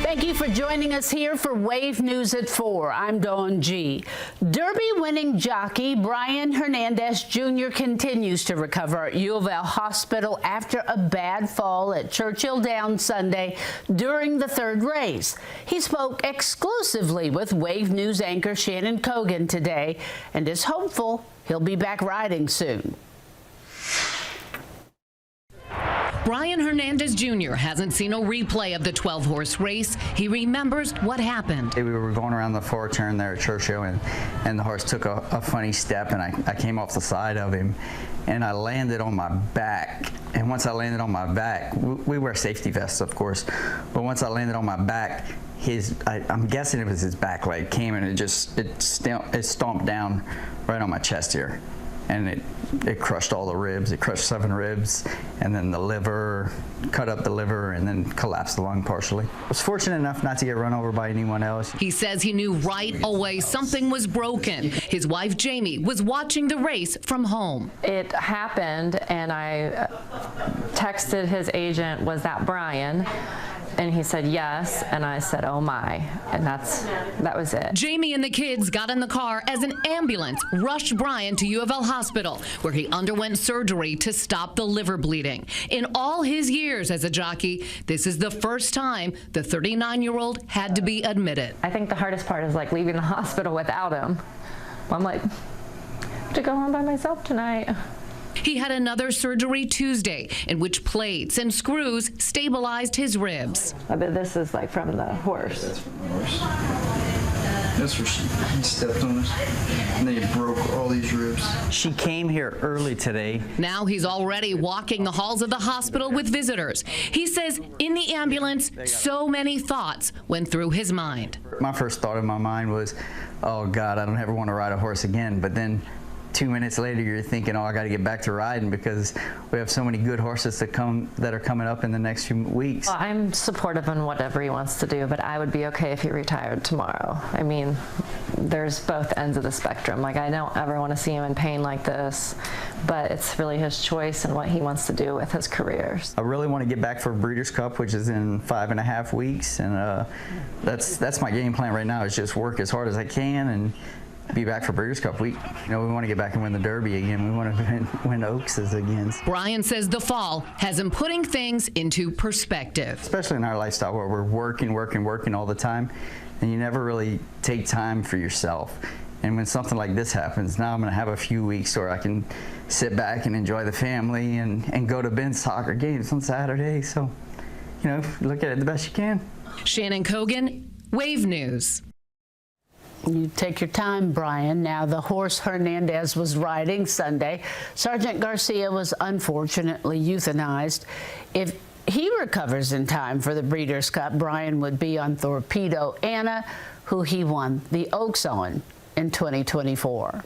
Thank you for joining us here for Wave News at 4. I'm Dawn G. Derby-winning jockey Brian Hernandez Jr. continues to recover at U of L Hospital after a bad fall at Churchill Downs Sunday during the third race. He spoke exclusively with Wave News anchor Shannon Cogan today and is hopeful he'll be back riding soon. Brian Hernandez Jr. hasn't seen a replay of the 12-horse race. He remembers what happened. We were going around the four turn there at Churchill, and the horse took a funny step, and I came off the side of him, and I landed on my back. And once I landed on my back, we wear safety vests, of course, but once I landed on my back, I'm guessing it was his back leg came and it stomped down right on my chest here. And it crushed all the ribs. It crushed 7 ribs, and then the liver, cut up the liver, and then collapsed the lung partially. I was fortunate enough not to get run over by anyone else. He says he knew right away something was broken. His wife, Jamie, was watching the race from home. It happened, and I texted his agent, "Was that Brian?" And he said yes, and I said, "Oh my," and that was it. Jamie and the kids got in the car as an ambulance rushed Brian to U of L Hospital, where he underwent surgery to stop the liver bleeding. In all his years as a jockey, this is the first time the 39-year-old had to be admitted. I think the hardest part is like leaving the hospital without him. I'm like, I have to go home by myself tonight. He had another surgery Tuesday in which plates and screws stabilized his ribs. I bet this is like from the horse. That's from the horse. That's where he stepped on us, and they broke all these ribs. She came here early today. Now he's already walking the halls of the hospital with visitors. He says in the ambulance, so many thoughts went through his mind. My first thought in my mind was, oh God, I don't ever want to ride a horse again. But then 2 minutes later, you're thinking, oh, I got to get back to riding because we have so many good horses that are coming up in the next few weeks. Well, I'm supportive in whatever he wants to do, but I would be okay if he retired tomorrow. I mean, there's both ends of the spectrum. Like, I don't ever want to see him in pain like this, but it's really his choice and what he wants to do with his career. I really want to get back for Breeders' Cup, which is in 5.5 weeks, and that's my game plan right now, is just work as hard as I can and be back for Breeders' Cup week. You know, we want to get back and win the Derby again. We want to win Oakses again. Brian says the fall has him putting things into perspective. Especially in our lifestyle where we're working all the time, and you never really take time for yourself. And when something like this happens, now I'm going to have a few weeks where I can sit back and enjoy the family and go to Ben's soccer games on Saturday. So, you know, look at it the best you can. Shannon Cogan, Wave News. You take your time, Brian. Now, the horse Hernandez was riding Sunday. Sergeant Garcia was unfortunately euthanized. If he recovers in time for the Breeders' Cup, Brian would be on Torpedo Anna, who he won the Oaks on in 2024.